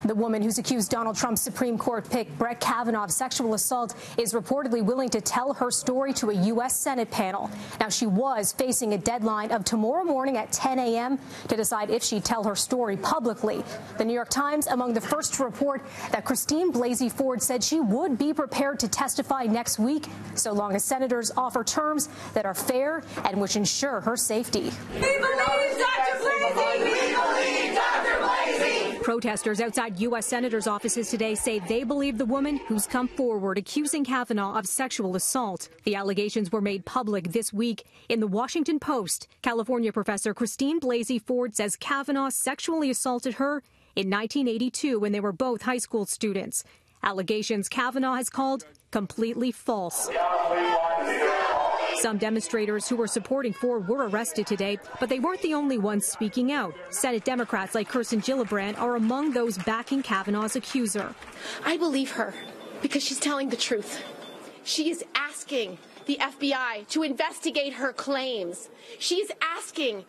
The woman who's accused Donald Trump's Supreme Court pick Brett Kavanaugh of sexual assault is reportedly willing to tell her story to a U.S. Senate panel. Now, she was facing a deadline of tomorrow morning at 10 a.m. to decide if she'd tell her story publicly. The New York Times among the first to report that Christine Blasey Ford said she would be prepared to testify next week, so long as senators offer terms that are fair and which ensure her safety. We believe Dr. Blasey! We believe Dr. Blasey! Protesters outside U.S. senators' offices today say they believe the woman who's come forward accusing Kavanaugh of sexual assault. The allegations were made public this week. In the Washington Post, California professor Christine Blasey Ford says Kavanaugh sexually assaulted her in 1982 when they were both high school students. Allegations Kavanaugh has called completely false. Some demonstrators who were supporting Ford were arrested today, but they weren't the only ones speaking out. Senate Democrats like Kirsten Gillibrand are among those backing Kavanaugh's accuser. I believe her because she's telling the truth. She is asking the FBI to investigate her claims. She's asking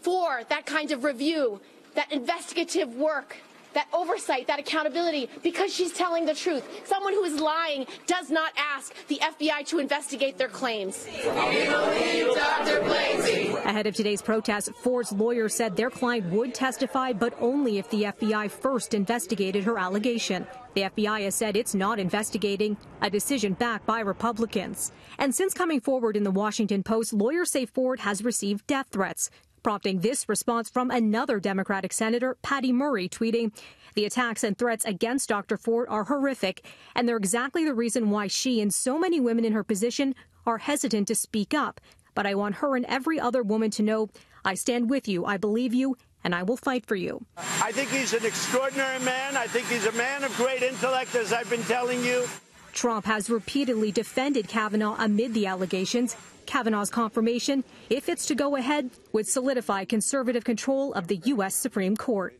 for that kind of review, that investigative work, that oversight, that accountability, because she's telling the truth. Someone who is lying does not ask the FBI to investigate their claims. We believe Dr. Blasey. Ahead of today's protest, Ford's lawyer said their client would testify, but only if the FBI first investigated her allegation. The FBI has said it's not investigating, a decision backed by Republicans. And since coming forward in the Washington Post, lawyers say Ford has received death threats, prompting this response from another Democratic senator, Patty Murray, tweeting, "The attacks and threats against Dr. Ford are horrific, and they're exactly the reason why she and so many women in her position are hesitant to speak up. But I want her and every other woman to know, I stand with you, I believe you, and I will fight for you." I think he's an extraordinary man. I think he's a man of great intellect, as I've been telling you. Trump has repeatedly defended Kavanaugh amid the allegations. Kavanaugh's confirmation, if it's to go ahead, would solidify conservative control of the U.S. Supreme Court.